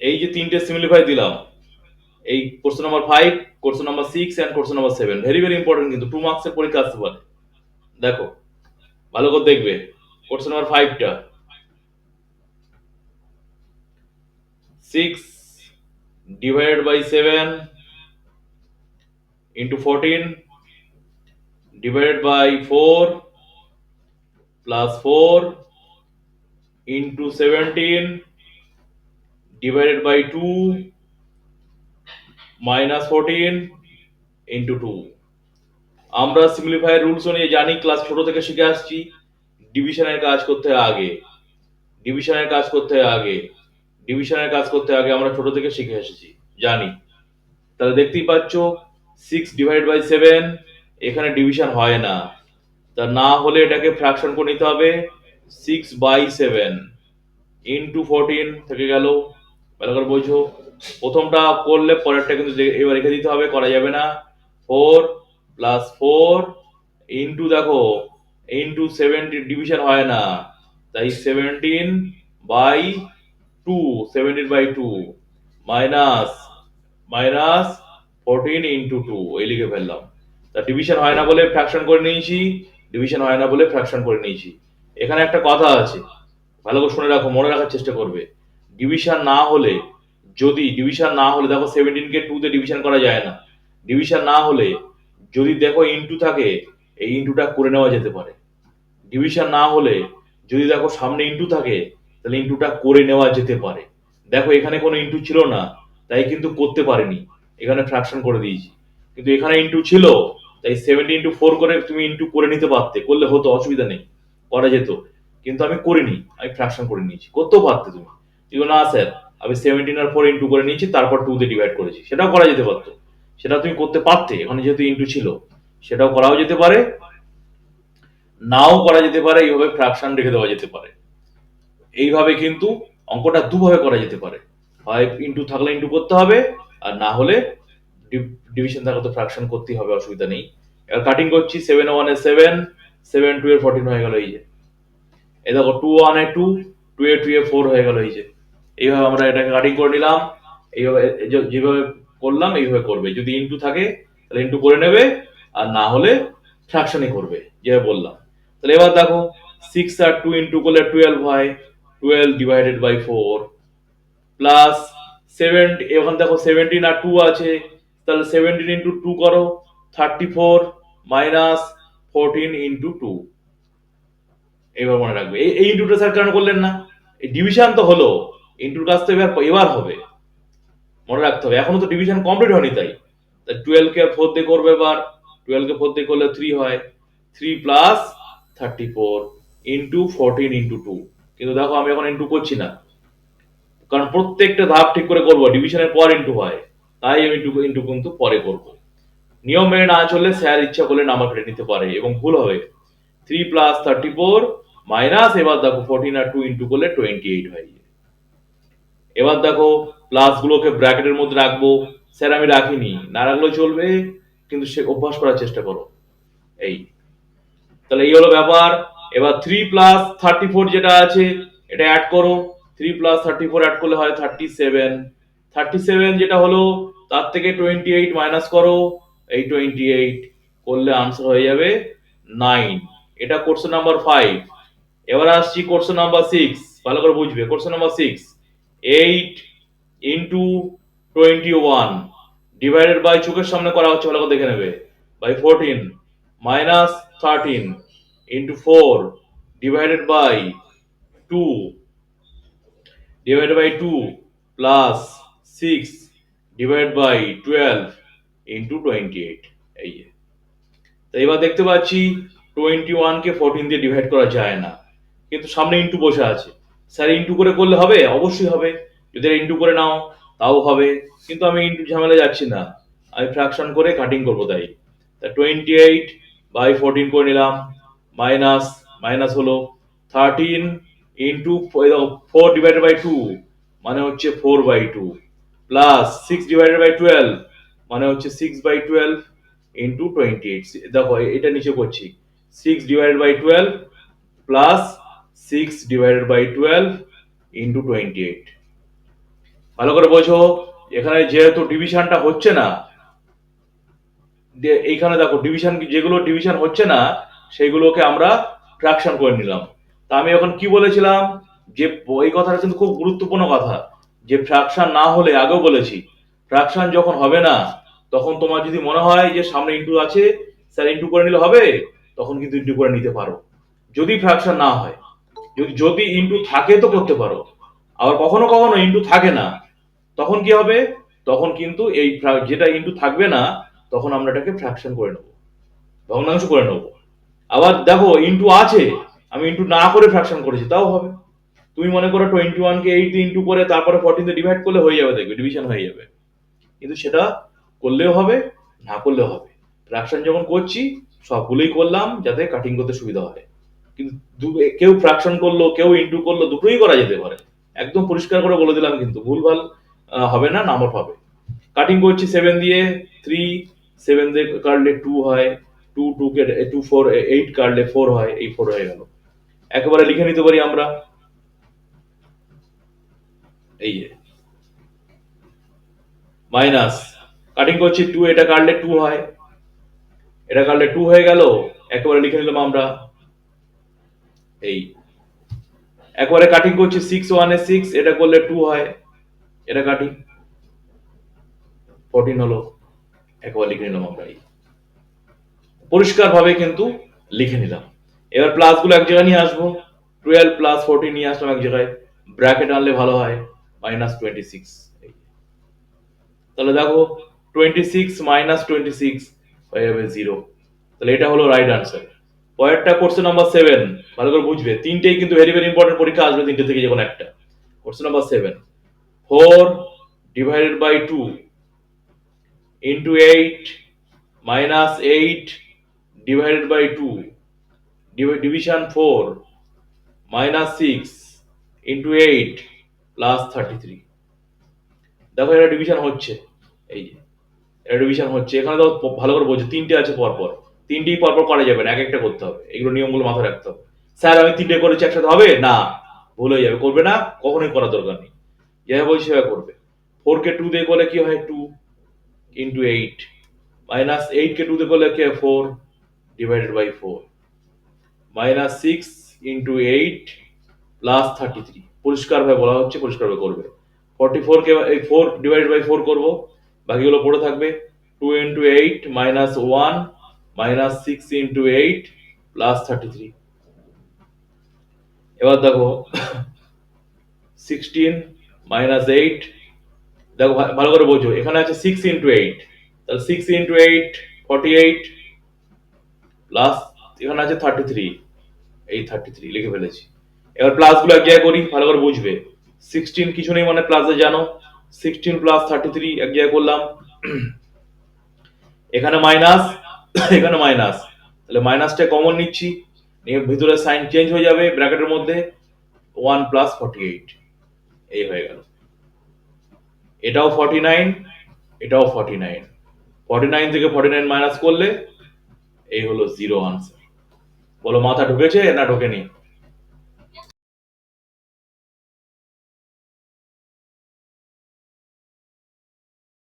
এই যে তিনটে সিম্পলিফাই দিলাম, এই question number 5, question number 6 and question number 7, very very important, কিন্তু 2 মার্কসের পরীক্ষা আসতে পারে। দেখো ভালো করে দেখবে, কোশ্চেন নাম্বার 5টা, 6 divided by 7 into 14 divided by 4 plus 4 into 17 divided by 2 minus 14 into 2। আমরা সিম্পলিফায়ার রুলস অনুযায়ী জানি, ক্লাস ছোট থেকে শিখে আসছি, ডিভিশনের কাজ করতে আগে, ডিভিশনের কাজ করতে আগে, ডিভিশনের কাজ করতে আগে আমরা ছোট থেকে শিখে এসেছি, জানি। তাহলে দেখতেই পাচ্ছ 6 ডিভাইড বাই 7, এখানে ডিভিশন হয় না, তা না হলে এটাকে ফ্র্যাকশন করে নিতে হবে। 6/7 ইন্টু 14 থেকে গেল, ভালো করে বোঝো। প্রথমটা করলে পরেরটা কিন্তু এবার রেখে দিতে হবে, করা যাবে না। 4 প্লাস 4 ইন্টু, দেখো ইন্টু 17, ডিভিশন হয় না, তাই 17/2, 17/2 মাইনাস মাইনাস 14 ইন্টু 2, এই লিখে ফেললাম। তা ডিভিশন হয় না বলে ফ্র্যাকশন করে নিয়েছি, ডিভিশন হয় না বলে ফ্র্যাকশন করে নিয়েছি। এখানে একটা কথা আছে, ভালো করে শুনে রাখো, মনে রাখার চেষ্টা করবে। ডিভিশন না হলে, যদি ডিভিশন না হলে, দেখো 17 কে 2 তে ডিভিশন করা যায় না, ডিভিশন না হলে যদি দেখো ইনটু থাকে, এই ইনটুটা করে নেওয়া যেতে পারে। ডিভিশন না হলে যদি দেখো সামনে ইনটু থাকে, তাহলে ইনটুটা করে নেওয়া যেতে পারে। দেখো এখানে কোনো ইনটু ছিল না, তাই কিন্তু করতে পারিনি, এখানে ফ্র্যাকশন করে দিয়েছি। কিন্তু এখানে ইনটু ছিল, তাই 70/4 করে তুমি ইনটু করে নিতে পারতে, করলে হতো, অসুবিধা নেই, করা যেত। কিন্তু আমি করিনি, আমি ফ্র্যাকশন করে নিয়েছি, করতেও পারতে তুমি। কিন্তু না স্যার, আমি 17/4 ইনটু করে নিয়েছি, তারপর 2 তে ডিভাইড করেছি, সেটাও করা যেতে পারতো, সেটা তুমি করতে পারতে, এখানে যেহেতু ইনটু ছিল। সেটাও করাও যেতে পারে, নাও করা যেতে পারে, এইভাবে ফ্র্যাকশন রেখে দেওয়া যেতে পারে। এইভাবে কিন্তু অঙ্কটা দুভাবে করা যেতে পারে, হয় ইনটু থাকলে ইনটু করতে হবে, আর না হলে ডিভিশন থাকলে তো ফ্র্যাকশন করতেই হবে, অসুবিধা নেই। এবার কাটিং করছি, 7 1 7, 7 2 14 হয়ে গেল, এই যে এই দেখো 2 1 2, 2 2 4 হয়ে গেল, এই যে এইভাবে আমরা এটাকে কাটিং করে নিলাম। এইভাবে যেভাবে করলাম এইভাবে করবে, যদি ইনটু থাকে তাহলে ইনটু করে নেবে, আর না হলে ফ্র্যাকশনই করবে, যেভাবে বললাম। তাহলে এবার দেখো 6 আর 2 ইনটু করলে 12 হয়, 12 ডিভাইডেড বাই 4 প্লাস 7, এখন দেখো 17 আর 2 আছে, তাহলে 17 ইনটু 2 করো, 34 মাইনাস 14 ইনটু 2। এবার মনে রাখবে, এই ইনটুটা স্যার কেন করলেন না, এই ডিভিশন তো হলো, ইনটুর কাজ তো এবার এবার হবে, মনে রাখতে হবে, এখনো তো ডিভিশন কমপ্লিট হয়নি, তাই 12 কে 4 দিয়ে করবে, এবার 12 কে 4 দিয়ে করলে 3 হয়, 3 প্লাস 34 ইনটু 14 ইনটু 2। কিন্তু দেখো আমি এখন ইনটু করছি না, কারণ প্রত্যেকটা ধাপ ঠিক করে করবো, ডিভিশনের পর ইনটু হয়, তাই আমি ইনটু ইনটু কিন্তু পরে করব। নিয়ম মেনে না চললে স্যার ইচ্ছা করলে নাম্বার কেটে নিতে পারে এবং ভুল হবে। 3 প্লাস 34 মাইনাস, এবার দেখো 14 আর 2 ইনটু করলে 28 হয়। এবার দেখো প্লাস গুলোকে ব্র্যাকেটের মধ্যে রাখবো, স্যার আমি রাখিনি, না রাখলেও চলবে, কিন্তু সে অভ্যাস করার চেষ্টা করো। এই, তাহলে এই হলো ব্যাপার। এবার 3 প্লাস 34 যেটা আছে, এটা অ্যাড করো, 3 প্লাস 34 অ্যাড করলে হয় 37, 37 যেটা হলো, তার থেকে 28 মাইনাস করো, এই 28 করলে আনসার হয়ে যাবে 9। এটা কোশ্চেন নাম্বার 5। এবার আসছি কোশ্চেন নাম্বার 6, ভালো করে বুঝবে, question number 6, 8 into 21 divided by, চোখের সামনে করা হচ্ছে, ভালো করে দেখে নেবে, by 14 minus 13 into 4 divided by 2 plus 6 divided by 12 into 28। এই যে, তো এবার দেখতে পাচ্ছি 21 কে 14 দিয়ে ডিভাইড করা যায় না, কিন্তু সামনে ইন্টু বসে আছে, স্যার ইন্টু করে করলে হবে, অবশ্যই হবে, যদি ইন্টু করে নাও তাও হবে, কিন্তু আমি ইন্টু ঝামেলা যাচ্ছি না, আমি ফ্র্যাকশন করে কাটিং করবো, তাই 28/14 করে নিলাম, মাইনাস মাইনাস হলো 13 ইন্টু 4 ডিভাইডেড বাই 2 মানে হচ্ছে 4/2 প্লাস 6 ডিভাইডেড বাই 12 মানে হচ্ছে 6/12 ইন্টু 28। দেখো এটা নিচে করছি, 6 divided by 12 plus 6 divided by 12 into 28, ভালো করে বোঝো, এখানে যেহেতু ডিভিশনটা হচ্ছে না, এইখানে দেখো ডিভিশন, যেগুলো ডিভিশন হচ্ছে না সেইগুলোকে আমরা ফ্র্যাকশন করে নিলাম। তা আমি এখন কি বলেছিলাম, যে এই কথাটা কিন্তু খুব গুরুত্বপূর্ণ কথা, যে ফ্র্যাকশন না হলে, আগেও বলেছি, ফ্র্যাকশন যখন হবে না তখন তোমার যদি মনে হয় যে সামনে ইন্টু আছে, স্যার ইন্টু করে নিলে হবে, তখন কিন্তু ইন্টু করে নিতে পারো। যদি ফ্র্যাকশন না হয়, যদি যদি ইন্টু থাকে তো করতে পারো। আবার কখনো কখনো ইন্টু থাকে না, তখন কি হবে, তখন কিন্তু এই যেটা ইন্টু থাকবে না, তখন আমরা এটাকে ফ্র্যাকশন করে নেবো, ভগ্নাংশ করে নেবো। আবার দেখো ইন্টু আছে, আমি ইন্টু না করে ফ্র্যাকশন করেছি, তাও হবে। তুমি মনে করো 21 কে 8 দিয়ে ইন্টু করে তারপরে 14 দিয়ে ডিভাইড করলে হয়ে যাবে, দেখবে ডিভিশন হয়ে যাবে। কিন্তু সেটা করলেও হবে, না করলেও হবে। ফ্র্যাকশন যখন করছি সবগুলোই করলাম যাতে কাটিং করতে সুবিধা হয়। কিন্তু কেউ ফ্র্যাকশন করলো, কেউ ইন্টু করলো, দুটোই করা যেতে পারে। একদম পরিষ্কার করে বলে দিলাম, কিন্তু ভুলভাল হবে না, নাম্বার পাবে। কাটিং করছি 7 দিয়ে 3, 7 দিয়ে কাটলে 2 হয়, 2 2 কে 2 4 8 কাটলে 4 হয়, এই 4 হয়ে গেল। একেবারে লিখে নিতে পারি আমরা, এই যে মাইনাস, কাটিং করছি 2, এটা কাটলে 2 হয়, এটা কাটলে 2 হয়ে গেল, একেবারে লিখে নিলাম আমরা, এই একবারে কাটিং করছি 6 1 এ 6, এটা করলে 2 হয়, এটা কাটিং 14 হলো, একবার লিখে নিলাম আমরা, এই পরিষ্কার ভাবে কিন্তু লিখে নিলাম। এবার প্লাস গুলো এক জায়গায় নিয়ে আসবো, 12 প্লাস 14 নিয়ে আসলাম এক জায়গায়, ব্র্যাকেট আনলে ভালো হয়, মাইনাস 26। তাহলে দেখো 26 মাইনাস 26 হয়ে যাবে 0। তাহলে এটা হলো রাইট আনসার। পরেরটা কোশ্চেন নাম্বার 7, ভালো করে বুঝবে, তিনটেই কিন্তু ভেরি ভেরি ইম্পর্টেন্ট, পরীক্ষা আসবে তিনটে থেকে যে কোনো একটা। Question number 7, 4 divided by 2 into 8 minus 8 divided by 2, division 4 minus 6 into 8 plus 33। দেখো এটা ডিভিশন হচ্ছে, এই যে এটা ডিভিশন হচ্ছে। এখানে তো ভালো করে বোঝো, তিনটে আছে পরপর, তিনটেই পরপর করা যাবে না, এক একটা করতে হবে, এগুলো নিয়মগুলো মাথায় রাখতে হবে। স্যার আমি তিনটে করেছি একসাথে হবে না, ভুল হয়ে যাবে, করবে না, কখনোই করার দরকার নেই, যেভাবে বলছি সেভাবে করবে। 4 কে 2 দিয়ে করলে কি হয়, 2 into 8, মাইনাস 8 কে 2 দিয়ে করলে কি হয়, 4 divided by 4, minus 6 into 8 plus 33। পরিষ্কারভাবে বলা হচ্ছে, পরিষ্কারভাবে করবে। 44 কে এই 4 ডিভাইডেড বাই 4 করব, বাকিগুলো পড়ে থাকবে। 2 into 8 minus 1 minus 6 into 8 plus 33। এবার দেখো 16 মাইনাস 8, দেখো ভালো করে বোঝো, এখানে আছে 6 ইন্টু 8, তাহলে 6 ইন্টু 8 48 প্লাস এখানে আছে 33, এই 33 লিখে ফেলেছি। এবার প্লাস গুলো এক জায়গায় করি, ভালো করে বুঝবে। 16 কিছু নেই মানে প্লাসে জানো, 16 প্লাস 33 এক জায়গায় করলাম, এখানে মাইনাস, এখানে মাইনাস, তাহলে মাইনাসটা কমন নিচ্ছি, নিয়ে ভিতরে সাইন চেঞ্জ হয়ে যাবে ব্র্যাকেটের মধ্যে, 1 প্লাস 48, এই হয়ে গেল। এটাও 49, এটাও 49, 49 থেকে 49 মাইনাস করলে এই হলো 0 আনসার। বলো মাথা ঢুকেছে না ঢোকেনি?